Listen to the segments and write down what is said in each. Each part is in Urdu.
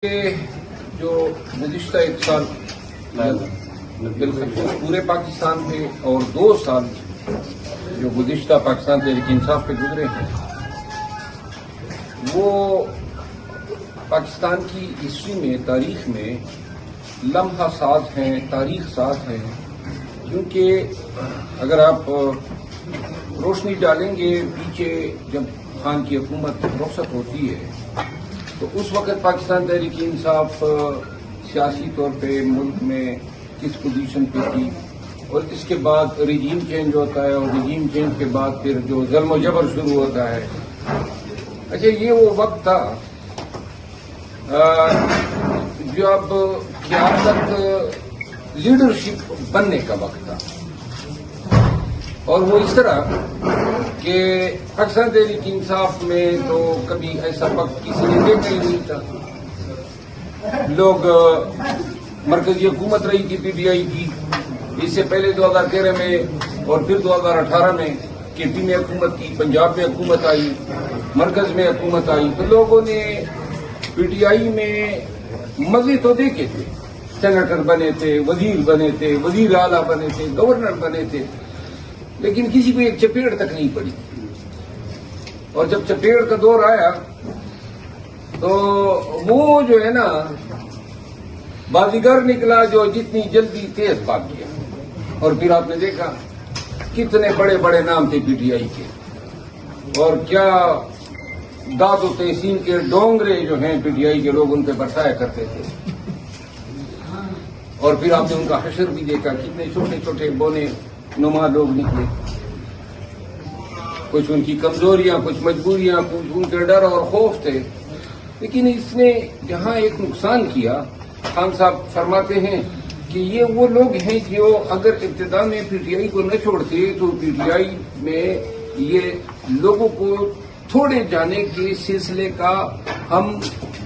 کہ جو گزشتہ ایک سال بالخصوص پورے پاکستان میں اور 2 سال جو گزشتہ پاکستان تحریک انصاف پہ گزرے ہیں وہ پاکستان کی ہسٹری میں تاریخ میں لمحہ ساز ہیں، تاریخ ساز ہیں، کیونکہ اگر آپ روشنی ڈالیں گے پیچھے جب خان کی حکومت رخصت ہوتی ہے تو اس وقت پاکستان تحریک انصاف سیاسی طور پہ ملک میں کس پوزیشن پہ تھی، اور اس کے بعد ریجیم چینج ہوتا ہے اور ریجیم چینج کے بعد پھر جو ظلم و جبر شروع ہوتا ہے۔ اچھا، یہ وہ وقت تھا جب قیادت لیڈرشپ بننے کا وقت تھا، اور وہ اس طرح کہ پاکستان تحریک انصاف میں تو کبھی ایسا وقت کسی نے دیکھا ہی نہیں تھا۔ لوگ مرکزی حکومت رہی تھی پی ٹی آئی کی، اس سے پہلے 2013 میں اور پھر 2018 میں کے پی میں حکومت کی، پنجاب میں حکومت آئی، مرکز میں حکومت آئی، تو لوگوں نے پی ٹی آئی میں مزے تو دیکھے تھے، سینیٹر بنے تھے، وزیر بنے تھے، وزیر اعلیٰ بنے تھے، گورنر بنے تھے، لیکن کسی کو ایک چپیڑ تک نہیں پڑی۔ اور جب چپیڑ کا دور آیا تو وہ جو ہے نا بازیگر نکلا جو جتنی جلدی تیز بھاگ گیا، اور پھر آپ نے دیکھا کتنے بڑے بڑے نام تھے پی ٹی آئی کے، اور کیا داد و تحسین کے ڈونگرے جو ہیں پی ٹی آئی کے لوگ ان پہ برسایا کرتے تھے، اور پھر آپ نے ان کا حشر بھی دیکھا، کتنے چھوٹے چھوٹے بونے نما لوگ نکلے، کچھ ان کی کمزوریاں، کچھ مجبوریاں، کچھ ان کے ڈر اور خوف تھے۔ لیکن اس نے جہاں ایک نقصان کیا، خان صاحب فرماتے ہیں کہ یہ وہ لوگ ہیں جو اگر ابتدا میں پی ٹی آئی کو نہ چھوڑتے تو پی ٹی آئی میں یہ لوگوں کو تھوڑے جانے کے سلسلے کا ہم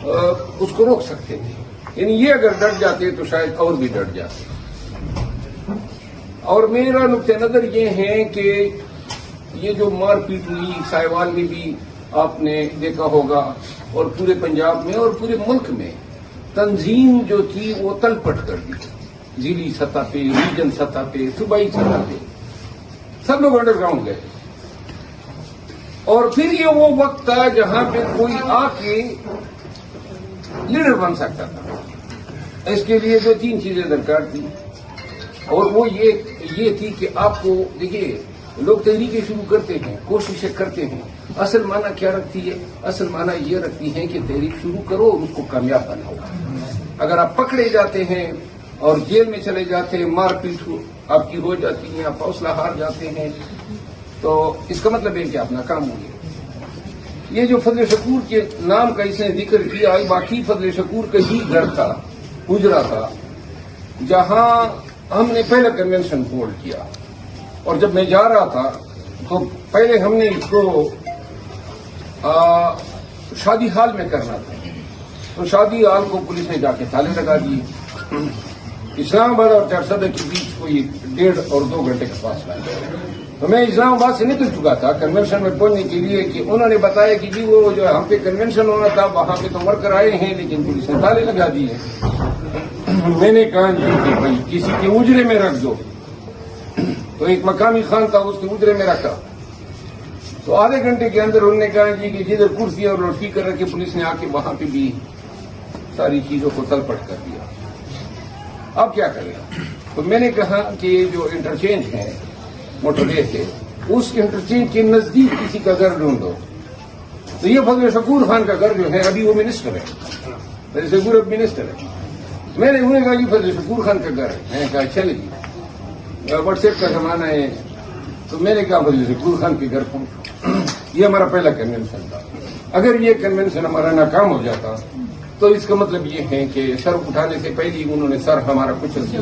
اس کو روک سکتے تھے، یعنی یہ اگر ڈٹ جاتے تو شاید اور بھی ڈٹ جاتے۔ اور میرا نقطہ نظر یہ ہے کہ یہ جو مار پیٹ ہوئی سائیوال میں بھی آپ نے دیکھا ہوگا، اور پورے پنجاب میں اور پورے ملک میں تنظیم جو تھی وہ تل پٹ کر دی، ضلعی سطح پہ، ریجن سطح پہ، صوبائی سطح پہ، سب لوگ انڈر گراؤنڈ گئے۔ اور پھر یہ وہ وقت تھا جہاں پہ کوئی آ کے لیڈر بن سکتا تھا۔ اس کے لیے 2-3 چیزیں درکار تھی، اور وہ یہ تھی کہ آپ کو دیکھیے، لوگ تحریکیں شروع کرتے ہیں، کوششیں کرتے ہیں، اصل معنی کیا رکھتی ہے؟ اصل معنی یہ رکھتی ہے کہ تحریک شروع کرو اور اس کو کامیاب بناؤ۔ اگر آپ پکڑے جاتے ہیں اور جیل میں چلے جاتے ہیں، مار پیٹ آپ کی ہو جاتی ہے، آپ حوصلہ ہار جاتے ہیں، تو اس کا مطلب ہے کہ آپ ناکام ہوں گے۔ یہ جو فضل شکور کے نام کا اس نے ذکر کیا، باقی فضل شکور کا ہی گھر تھا، حجرہ تھا، جہاں ہم نے پہلا کنونشن ہولڈ کیا، اور جب میں جا رہا تھا تو پہلے ہم نے اس کو شادی ہال میں کرنا تھا، تو شادی ہال کو پولیس نے جا کے تالے لگا دیے۔ اسلام آباد اور چارسدہ کے بیچ کوئی 1.5 اور 2 گھنٹے کا فاصلہ ہے، تو میں اسلام آباد سے نکل چکا تھا کنونشن میں پہنچنے کے لیے، کہ انہوں نے بتایا کہ جی وہ جو ہم پہ کنونشن ہونا تھا وہاں پہ تو ورکر آئے ہیں لیکن پولیس نے تالے لگا دیے۔ میں نے کہا جی کہ بھائی کسی کے اجرے میں رکھ دو، تو ایک مقامی خان تھا، اس کے اجرے میں رکھا، تو آدھے گھنٹے کے اندر انہوں نے کہا جی کہ جدھر کرسی اور اسپیکر رکھ کے پولیس نے آ کے وہاں پہ بھی ساری چیزوں کو تلپٹ کر دیا۔ اب کیا کریں؟ تو میں نے کہا کہ جو انٹرچینج ہے موٹر وے سے، اس انٹرچینج کے نزدیک کسی کا گھر ڈھونڈو، تو یہ فضل شکور خان کا گھر جو ہے ابھی وہ منسٹر ہے، فضل شکور اب منسٹر ہے۔ میں نے انہیں کہا کہ فضل شکور خان کا گھر ہے، میں نے کہا چلے جی، واٹس ایپ کا زمانہ ہے، تو میں نے کہا فضل شکور خان کے گھر پہنچو۔ یہ ہمارا پہلا کنونشن تھا۔ اگر یہ کنونشن ہمارا ناکام ہو جاتا تو اس کا مطلب یہ ہے کہ سر اٹھانے سے پہلے ہی انہوں نے سر ہمارا کچل دیا۔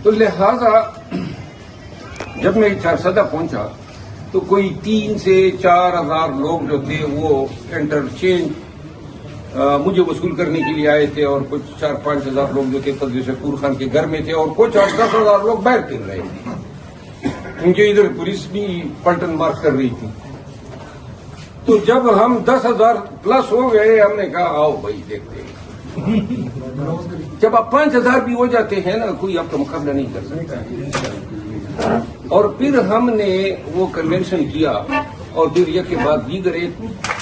تو لہذا جب میں چارسدہ پہنچا تو کوئی 3 سے 4 ہزار لوگ جو تھے وہ انٹرچینج مجھے وصول کرنے کے لیے آئے تھے، اور کچھ 4-5 ہزار لوگ جو تھے فضل شکور خان کے گھر میں تھے، اور کچھ 8-10 ہزار لوگ باہر پھر رہے تھے، کیونکہ ادھر پولیس بھی پلٹن مار کر رہی تھی۔ تو جب ہم 10,000 پلس ہو گئے ہم نے کہا آؤ بھائی دیکھتے ہیں. جب آپ 5,000 بھی ہو جاتے ہیں نا کوئی آپ کا مقابلہ نہیں کر سکتا ہے. اور پھر ہم نے وہ کنونشن کیا اور پھر یہ کے بعد دیگر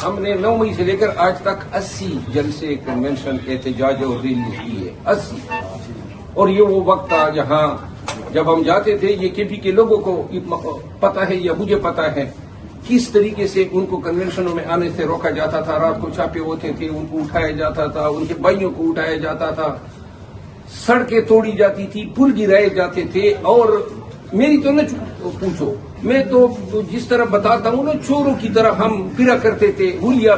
ہم نے 9 مئی سے لے کر آج تک 80 جلسے کنونشن احتجاج اور ریلیز کی ہے 80. اور یہ وہ وقت تھا جہاں جب ہم جاتے تھے یہ کے پی کے لوگوں کو پتا ہے یا مجھے پتا ہے کس طریقے سے ان کو کنونشنوں میں آنے سے روکا جاتا تھا. رات کو چھاپے ہوتے تھے ان کو اٹھایا جاتا تھا ان کے بھائیوں کو اٹھایا جاتا تھا سڑکیں توڑی جاتی تھی پل گرائے جاتے تھے. اور میری تو نہ پوچھو میں تو جس طرح بتاتا ہوں نا چوروں کی طرح ہم پھرا کرتے تھے ہولیا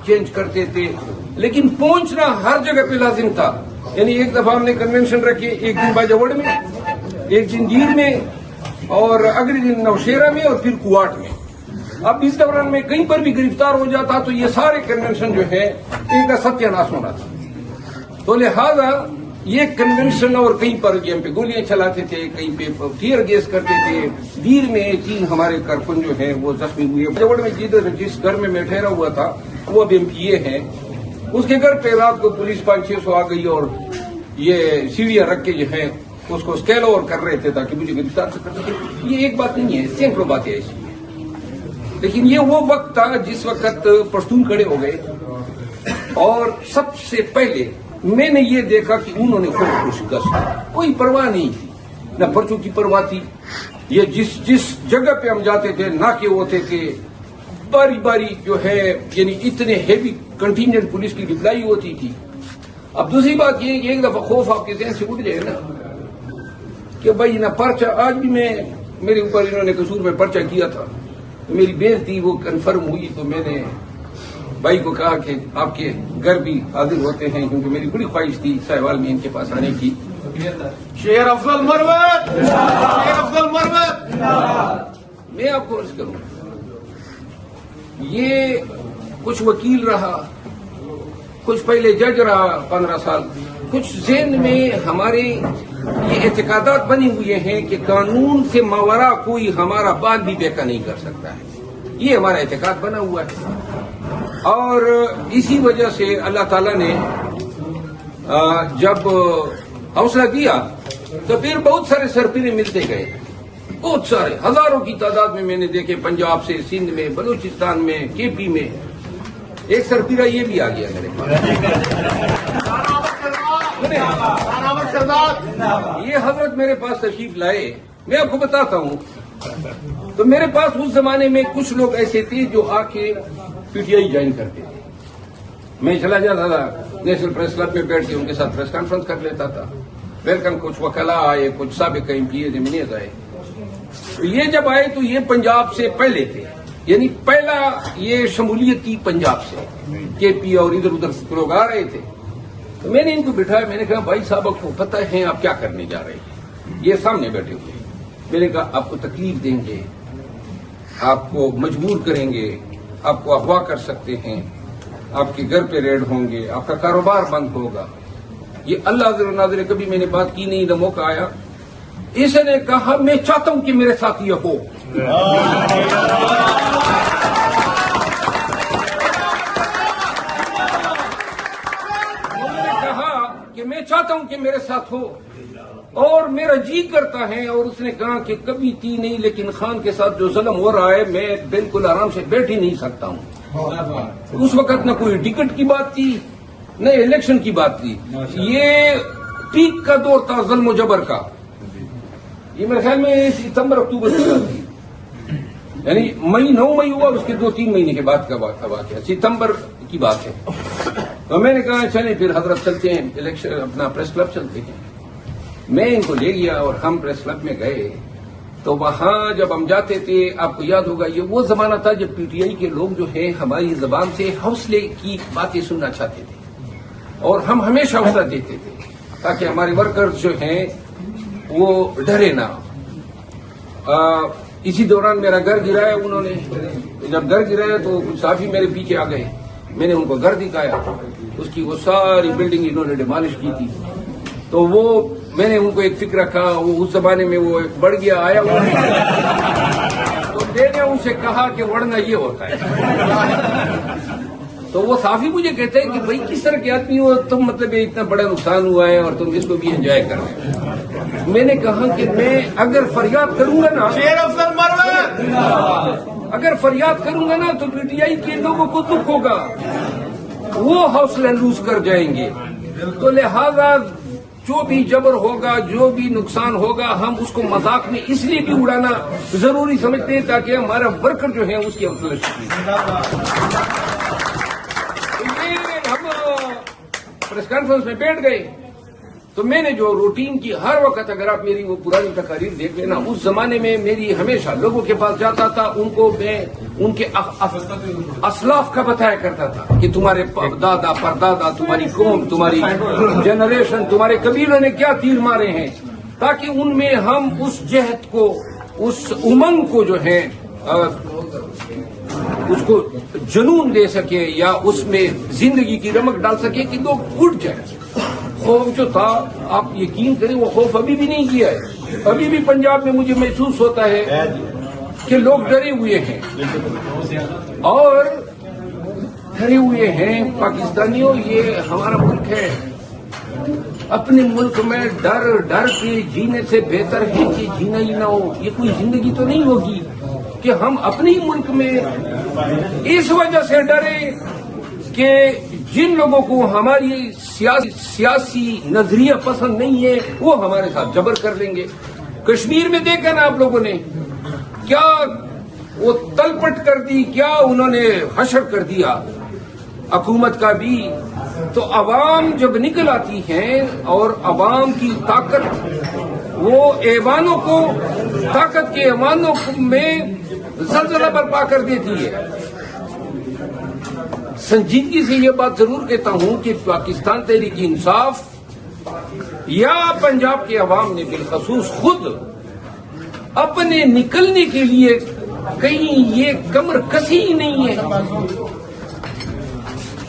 چینج کرتے تھے لیکن پہنچنا ہر جگہ پہ لازم تھا. یعنی ایک دفعہ ہم نے کنونشن رکھے ایک دن باجوڑ میں ایک دن دیر میں اور اگلے دن نوشیرہ میں اور پھر کوٹ میں. اب اس دوران میں کہیں پر بھی گرفتار ہو جاتا تو یہ سارے کنونشن جو ہے ان کا ستیہ ناش ہونا تھا. تو لہذا یہ کنونشن اور کہیں پر ہم پہ گولیاں چلاتے تھے کہیں پہ ٹیئر گیس کرتے تھے. دیر میں 3 ہمارے کارکن جو ہیں وہ زخمی ہوئے. جوڑ میں جس گھر میں ٹھہرا ہوا تھا وہ اب ایم پی اے ہیں اس کے گھر پہ رات کو پولیس 500-600 آ گئی اور یہ سیڑھیاں رکھ کے جو ہے اس کو اسکیل اوور کر رہے تھے تاکہ مجھے گرفتار کر سکے. یہ ایک بات نہیں ہے سینکڑوں باتیں ایسی ہیں. لیکن یہ وہ وقت تھا جس وقت پشتون کھڑے ہو گئے اور سب سے پہلے میں نے یہ دیکھا کہ انہوں نے خود کو شکست کوئی پرواہ نہیں تھی نہ پرچوں کی پرواہ تھی. یہ جس جگہ پہ ہم جاتے تھے ناکے ہوتے تھے باری باری جو ہے یعنی اتنے ہیوی کنٹینجنٹ پولیس کی ڈپلائی ہوتی تھی. اب دوسری بات یہ کہ ایک دفعہ خوف آپ کے ذہن سے اٹھ جائے نا کہ بھائی نہ پرچہ آج بھی میں میرے اوپر انہوں نے قصور میں پرچہ کیا تھا تو میری بےعزتی وہ کنفرم ہوئی تو میں نے بھائی کو کہا کہ آپ کے گھر بھی حاضر ہوتے ہیں کیونکہ میری بڑی خواہش تھی سہوال میں ان کے پاس آنے کی. شیر افضل مروت شیر افضل مروت. میں آپ کو عرض کروں یہ کچھ وکیل رہا کچھ پہلے جج رہا 15 سال کچھ ذہن میں ہمارے یہ اعتقادات بنے ہوئے ہیں کہ قانون سے ماورا کوئی ہمارا بال بھی بیکا نہیں کر سکتا ہے. یہ ہمارا اعتقاد بنا ہوا ہے اور اسی وجہ سے اللہ تعالیٰ نے جب حوصلہ دیا تو پھر بہت سارے سرپیرے ملتے گئے. بہت سارے ہزاروں کی تعداد میں نے دیکھے پنجاب سے سندھ میں بلوچستان میں کے پی میں. ایک سرپیرا یہ بھی آ گیا میرے پاس. یہ حضرت میرے پاس تشریف لائے میں آپ کو بتاتا ہوں تو میرے پاس اس زمانے میں کچھ لوگ ایسے تھے جو آ کے پی ٹی آئی جوائن کرتے تھے. میں چلا جاتا تھا نیشنل پریس کلب میں بیٹھ کے ان کے ساتھ پریس کانفرنس کر لیتا تھا. ویلکم کچھ وکلا آئے کچھ سابق ایم پی اے منیز آئے. یہ جب آئے تو یہ پنجاب سے پہلے تھے یعنی پہلا یہ شمولیت تھی پنجاب سے کے پی اور ادھر ادھر لوگ آ رہے تھے. تو میں نے ان کو بٹھایا میں نے کہا بھائی صاحب آپ کو پتہ ہے آپ کیا کرنے جا رہے ہیں. یہ سامنے بیٹھے ہوئے میں نے کہا آپ کو تکلیف دیں گے آپ کو مجبور کریں گے آپ کو اغوا کر سکتے ہیں آپ کے گھر پہ ریڈ ہوں گے آپ کا کاروبار بند ہوگا. یہ اللہ حاضر و ناظر کبھی میں نے بات کی نہیں نہ موقع آیا. اس نے کہا میں چاہتا ہوں کہ میرے ساتھ یہ ہو. میں چاہتا ہوں کہ میرے ساتھ ہو اور میرا جی کرتا ہے. اور اس نے کہا کہ کبھی تھی نہیں لیکن خان کے ساتھ جو ظلم ہو رہا ہے میں بالکل آرام سے بیٹھ ہی نہیں سکتا ہوں. اس وقت نہ کوئی ٹکٹ کی بات تھی نہ الیکشن کی بات تھی. یہ پیک کا دور تھا ظلم و جبر کا. یہ میرے خیال میں ستمبر اکتوبر کی بات تھی یعنی 9 مئی ہوا اس کے 2-3 مہینے کے بعد کا واقعہ ستمبر کی بات ہے. تو میں نے کہا چلیں پھر حضرت چلتے ہیں الیکشن اپنا پریس کلب چلتے ہیں. میں ان کو لے گیا اور ہم پریس کلب میں گئے تو وہاں جب ہم جاتے تھے آپ کو یاد ہوگا یہ وہ زمانہ تھا جب پی ٹی آئی کے لوگ جو ہیں ہماری زبان سے حوصلے کی باتیں سننا چاہتے تھے اور ہم ہمیشہ حوصلہ دیتے تھے تاکہ ہمارے ورکرز جو ہیں وہ ڈرے نہ. اسی دوران میرا گھر گرایا انہوں نے. جب گھر گرایا تو کچھ صحافی میرے پیچھے آ گئے. میں نے ان کو گھر دکھایا اس کی وہ ساری بلڈنگ انہوں نے ڈیمالش کی تھی. تو وہ میں نے ان کو ایک فکر رکھا وہ اس زمانے میں وہ بڑھ گیا آیا تو میں نے ان سے کہا کہ ورنہ یہ ہوتا ہے. تو وہ صافی مجھے کہتے ہیں کہ بھائی کس طرح کے آدمی ہو تم, مطلب اتنا بڑا نقصان ہوا ہے اور تم اس کو بھی انجوائے کر رہے ہیں. میں نے کہا کہ میں اگر فریاد کروں گا نا, شیر افضل مروت. اگر فریاد کروں گا نا تو پی ٹی آئی کے لوگوں کو دکھ ہوگا, وہ حوصلہ لوز کر جائیں گے. تو لہذا جو بھی جبر ہوگا, جو بھی نقصان ہوگا, ہم اس کو مذاق میں اس لیے بھی اڑانا ضروری سمجھتے ہیں تاکہ ہمارا ورکر جو ہے اس کی حوصلہ ہم پریس کانفرنس میں بیٹھ گئے. تو میں نے جو روٹین کی ہر وقت, اگر آپ میری وہ پرانی تقاریر دیکھ لینا, اس زمانے میں میری ہمیشہ لوگوں کے پاس جاتا تھا, ان کو میں ان کے اسلاف کا بتایا کرتا تھا کہ تمہارے دادا پردادا, تمہاری قوم, تمہاری جنریشن, تمہارے قبیلوں نے کیا تیر مارے ہیں, تاکہ ان میں ہم اس جہد کو, اس امنگ کو جو ہے اس کو جنون دے سکے یا اس میں زندگی کی رمق ڈال سکے کہ لوگ اٹھ جائیں. خوف جو تھا, آپ یقین کریں, وہ خوف ابھی بھی نہیں کیا ہے. ابھی بھی پنجاب میں مجھے محسوس ہوتا ہے کہ لوگ ڈرے ہوئے ہیں, اور ڈرے ہوئے ہیں. پاکستانیوں, یہ ہمارا ملک ہے. اپنے ملک میں ڈر کے جینے سے بہتر ہے کہ جینا ہی نہ ہو. یہ کوئی زندگی تو نہیں ہوگی کہ ہم اپنے ہی ملک میں اس وجہ سے ڈرے کہ جن لوگوں کو ہماری سیاسی نظریہ پسند نہیں ہے وہ ہمارے ساتھ جبر کر لیں گے. کشمیر میں دیکھا نا آپ لوگوں نے کیا وہ تلپٹ کر دی, کیا انہوں نے حشر کر دیا حکومت کا بھی. تو عوام جب نکل آتی ہیں اور عوام کی طاقت وہ ایوانوں کو, طاقت کے ایوانوں میں زلزلہ برپا کر دیتی ہے. سنجیدگی سے یہ بات ضرور کہتا ہوں کہ پاکستان تحریک انصاف یا پنجاب کے عوام نے بالخصوص خود اپنے نکلنے کے لیے کہیں یہ کمر کسی ہی نہیں ہے.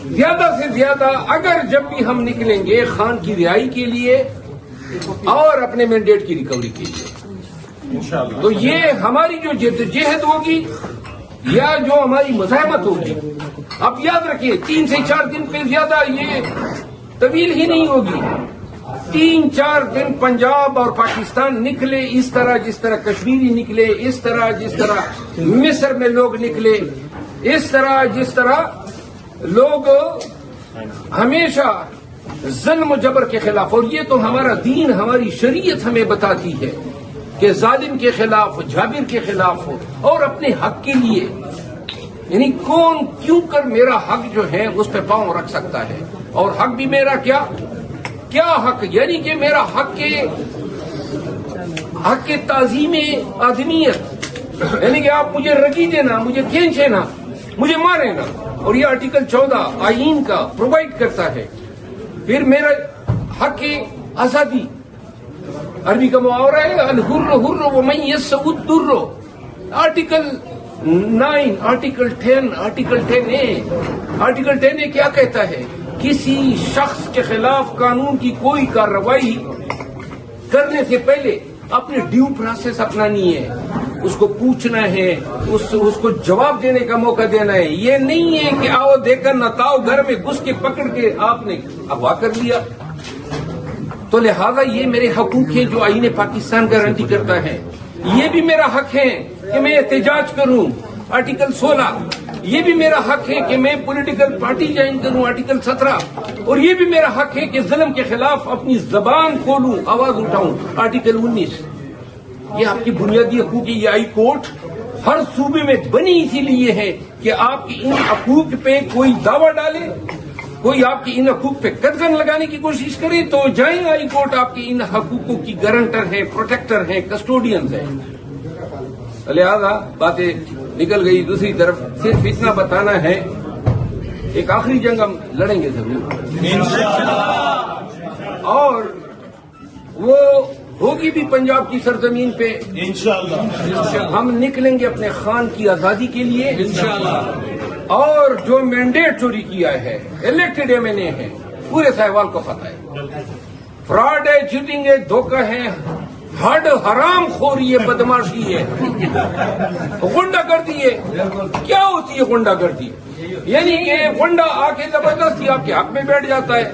زیادہ سے زیادہ اگر جب بھی ہم نکلیں گے خان کی رہائی کے لیے اور اپنے مینڈیٹ کی ریکوری کے لیے, تو یہ ہماری جو جدوجہد ہوگی یا جو ہماری مزاحمت ہوگی, آپ یاد رکھیے 3 سے 4 دن پہ زیادہ یہ طویل ہی نہیں ہوگی. 3-4 دن پنجاب اور پاکستان نکلے اس طرح جس طرح کشمیری نکلے, اس طرح جس طرح مصر میں لوگ نکلے, اس طرح جس طرح لوگ ہمیشہ ظلم و جبر کے خلاف, اور یہ تو ہمارا دین, ہماری شریعت ہمیں بتاتی ہے کہ ظالم کے خلاف, جابر کے خلاف ہو اور اپنے حق کے لیے. یعنی کون کیوں کر میرا حق جو ہے اس پہ پاؤں رکھ سکتا ہے, اور حق بھی میرا کیا حق, یعنی کہ میرا حق کے تعظیم آدمیت, یعنی کہ آپ مجھے رگی دینا, مجھے کھینچے نا, مجھے مارے نا, اور یہ آرٹیکل 14 آئین کا پرووائڈ کرتا ہے. پھر میرا حق آزادی, عربی کا محاورہ ہے الحر حر ومن یسع الدر, article 9, article 10, article 10A. Article 10A کیا کہتا ہے؟ کسی شخص کے خلاف قانون کی کوئی کارروائی کرنے سے پہلے اپنے ڈیو پروسیس اپنانی ہے, اس کو پوچھنا ہے, اس کو جواب دینے کا موقع دینا ہے. یہ نہیں ہے کہ آؤ دے کر نہ تاؤ, گھر میں گھس کے پکڑ کے آپ نے اغوا کر لیا. تو لہذا یہ میرے حقوق ہیں جو آئین پاکستان گارنٹی کرتا ہے. یہ بھی میرا حق ہے کہ میں احتجاج کروں, آرٹیکل 16. یہ بھی میرا حق ہے کہ میں پولیٹیکل پارٹی جوائن کروں, آرٹیکل 17. اور یہ بھی میرا حق ہے کہ ظلم کے خلاف اپنی زبان کھولوں, آواز اٹھاؤں, آرٹیکل 19. یہ آپ کی بنیادی حقوق. یہ ہائی کورٹ ہر صوبے میں بنی اسی لیے ہے کہ آپ کی ان حقوق پہ کوئی دعویٰ ڈالے, کوئی آپ کی ان حقوق پہ قدغن لگانے کی کوشش کرے تو جائیں ہائی کورٹ, آپ کی ان حقوقوں کی گارنٹر ہے, پروٹیکٹر ہے, کسٹوڈینز ہے. لہذا باتیں نکل گئی دوسری طرف. صرف اتنا بتانا ہے, ایک آخری جنگ ہم لڑیں گے ضرور اور وہ ہوگی بھی پنجاب کی سرزمین پہ انشاءاللہ. ہم نکلیں گے اپنے خان کی آزادی کے لیے انشاءاللہ. اور جو مینڈیٹ چوری کیا ہے, الیکٹڈ MNA ہے, پورے سہوال کو پتہ ہے, فراڈ ہے, چیٹنگ ہے, دھوکہ ہے, ہڈ حرام خوری ہے، بدماشی ہے، غنڈہ گردی ہے. کیا ہوتی ہے غنڈہ گردی؟ یعنی کہ غنڈہ آ کے زبردستی آپ کے حق میں بیٹھ جاتا ہے.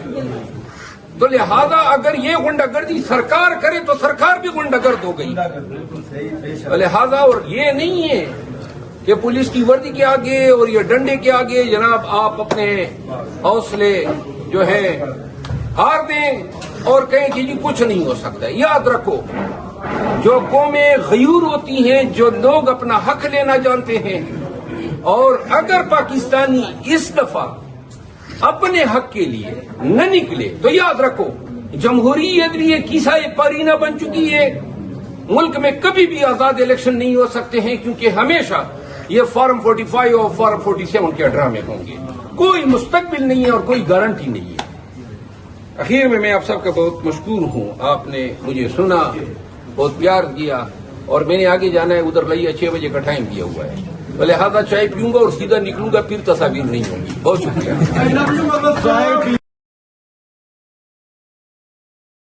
تو لہذا اگر یہ غنڈہ گردی سرکار کرے تو سرکار بھی غنڈہ گرد ہو گئی. لہذا اور یہ نہیں ہے کہ پولیس کی وردی کے آگے اور یہ ڈنڈے کے آگے جناب آپ اپنے حوصلے جو ہے ہار دیں اور کہیں کہ جی کچھ نہیں ہو سکتا. یاد رکھو، جو قومیں غیور ہوتی ہیں، جو لوگ اپنا حق لینا جانتے ہیں، اور اگر پاکستانی اس دفعہ اپنے حق کے لیے نہ نکلے تو یاد رکھو جمہوریت بھی ایک کیسہ پارینہ بن چکی ہے. ملک میں کبھی بھی آزاد الیکشن نہیں ہو سکتے ہیں، کیونکہ ہمیشہ یہ فارم 45 اور فارم 47 کے ڈرامے ہوں گے. کوئی مستقبل نہیں ہے اور کوئی گارنٹی نہیں ہے. اخیر میں آپ سب کا بہت مشکور ہوں. آپ نے مجھے سنا، بہت پیار دیا، اور میں نے آگے جانا ہے. ادھر لئیے 6 بجے کا ٹائم دیا ہوا ہے، لہذا چائے پیوں گا اور سیدھا نکلوں گا، پھر تصاویر نہیں ہوں گی. بہت شکریہ.